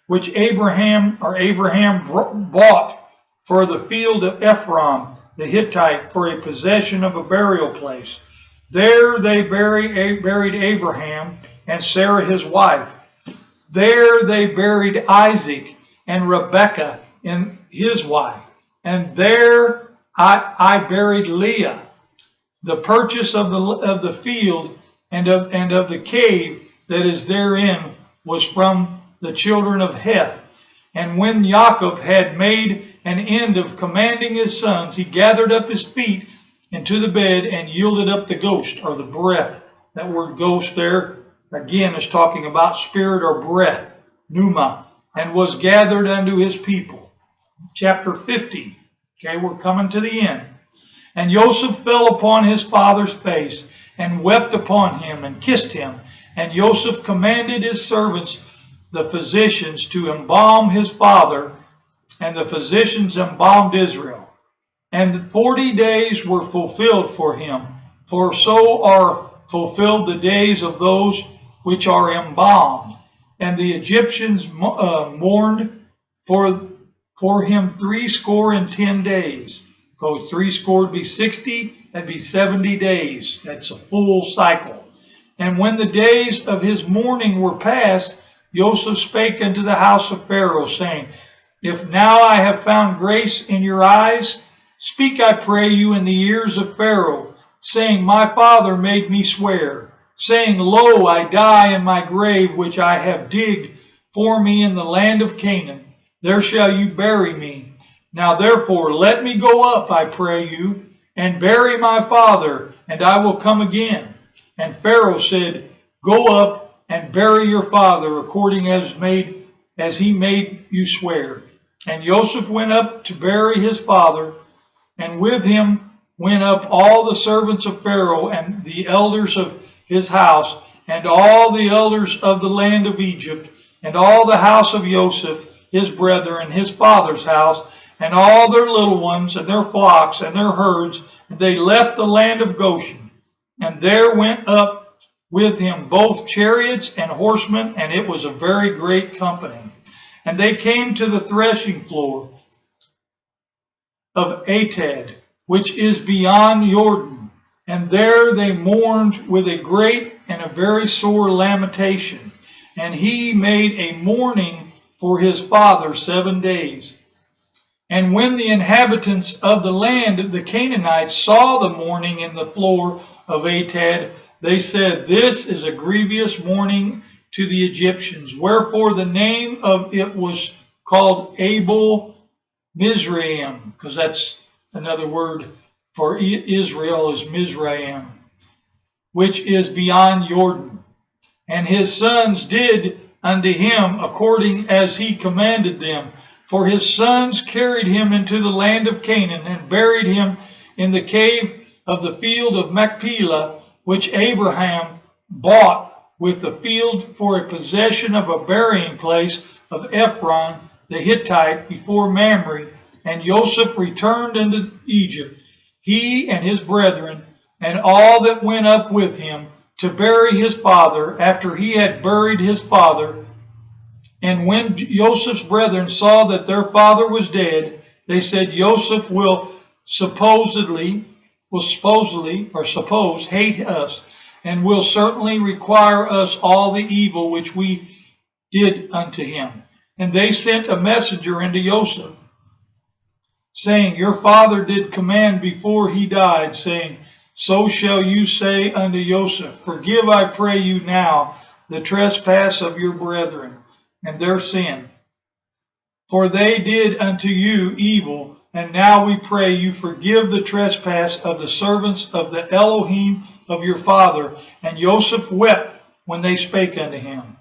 which Abraham bought for the field of Ephron the Hittite for a possession of a burial place. There they buried Abraham and Sarah his wife. There they buried Isaac and Rebekah and his wife. And there I buried Leah. The purchase of the field and of the cave that is therein was from the children of Heth. And when Jacob had made an end of commanding his sons, he gathered up his feet into the bed and yielded up the ghost, or the breath. That word ghost there, again, is talking about spirit or breath, pneuma, and was gathered unto his people. Chapter 50. Okay, we're coming to the end. And Joseph fell upon his father's face and wept upon him and kissed him. And Joseph commanded his servants, the physicians, to embalm his father, and the physicians embalmed Israel. And 40 days were fulfilled for him, for so are fulfilled the days of those which are embalmed. And the Egyptians mourned for him 70 days. So 70 would be 60, that'd be 70 days. That's a full cycle. And when the days of his mourning were past, Joseph spake unto the house of Pharaoh, saying, If now I have found grace in your eyes, speak, I pray you, in the ears of Pharaoh, saying, My father made me swear, saying, Lo, I die in my grave, which I have digged for me in the land of Canaan. There shall you bury me. Now therefore let me go up, I pray you, and bury my father, and I will come again. And Pharaoh said, Go up and bury your father, according as he made you swear. And Joseph went up to bury his father, and with him went up all the servants of Pharaoh and the elders of his house, and all the elders of the land of Egypt, and all the house of Joseph, his brother, and his father's house, and all their little ones, and their flocks, and their herds. And they left the land of Goshen. And there went up with him both chariots and horsemen, and it was a very great company. And they came to the threshing floor of Atad, which is beyond Jordan. And there they mourned with a great and a very sore lamentation. And he made a mourning for his father 7 days. And when the inhabitants of the land, the Canaanites, saw the mourning in the floor of Atad, they said, "This is a grievous mourning to the Egyptians." Wherefore the name of it was called Abel Mizraim, because that's another word for Israel is Mizraim, which is beyond Jordan. And his sons did unto him according as he commanded them. For his sons carried him into the land of Canaan, and buried him in the cave of the field of Machpelah, which Abraham bought with the field for a possession of a burying place of Ephron the Hittite before Mamre. And Joseph returned into Egypt, he and his brethren, and all that went up with him, to bury his father, after he had buried his father. And when Joseph's brethren saw that their father was dead, they said, "Joseph will suppose hate us, and will certainly require us all the evil which we did unto him." And they sent a messenger unto Joseph, saying, "Your father did command before he died, saying, So shall you say unto Joseph, Forgive, I pray you now, the trespass of your brethren, and their sin. For they did unto you evil, and now we pray you forgive the trespass of the servants of the Elohim of your father." And Joseph wept when they spake unto him.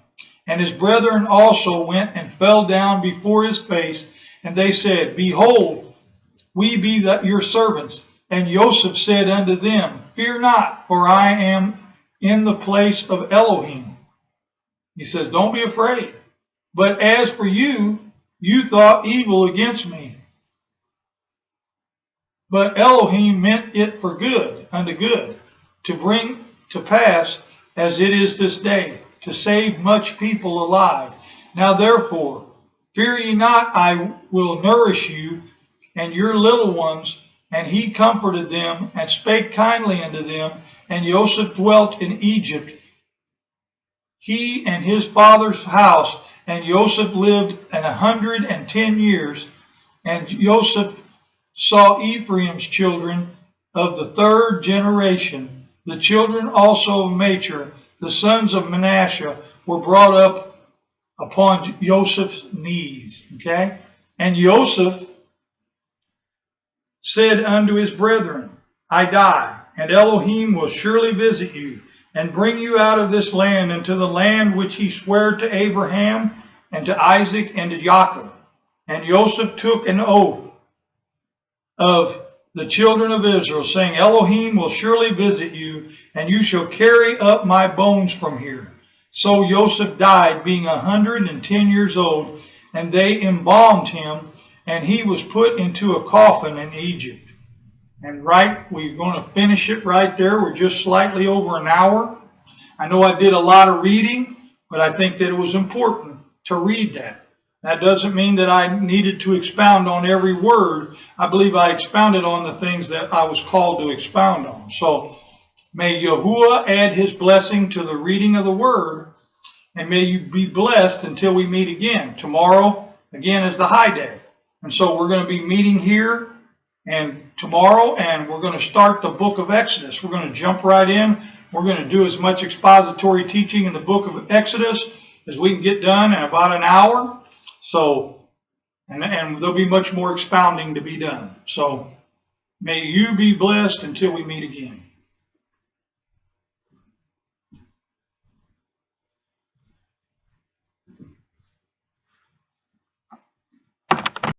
And his brethren also went and fell down before his face, and they said, "Behold, we be your servants." And Joseph said unto them, "Fear not, for I am in the place of Elohim." He says, don't be afraid. "But as for you, you thought evil against me. But Elohim meant it for good, unto good, to bring to pass as it is this day, to save much people alive. Now therefore, fear ye not, I will nourish you and your little ones." And he comforted them, and spake kindly unto them. And Joseph dwelt in Egypt, he and his father's house. And Joseph lived 110 years. And Joseph saw Ephraim's children of the third generation. The children also of Machir, the sons of Manasseh, were brought up upon Joseph's knees. Okay? And Joseph said unto his brethren, "I die, and Elohim will surely visit you, and bring you out of this land into the land which he sware to Abraham, and to Isaac, and to Jacob." And Joseph took an oath of the children of Israel, saying, "Elohim will surely visit you, and you shall carry up my bones from here." So Joseph died, being 110 years old, and they embalmed him, and he was put into a coffin in Egypt. And we're going to finish it right there. We're just slightly over an hour. I know I did a lot of reading, but I think that it was important to read that. That doesn't mean that I needed to expound on every word. I believe I expounded on the things that I was called to expound on. So may Yahuwah add his blessing to the reading of the word, and may you be blessed until we meet again. Tomorrow, again, is the high day. And so we're going to be meeting here and tomorrow, and we're going to start the book of Exodus. We're going to jump right in. We're going to do as much expository teaching in the book of Exodus as we can get done in about an hour. So, and there'll be much more expounding to be done. So may you be blessed until we meet again.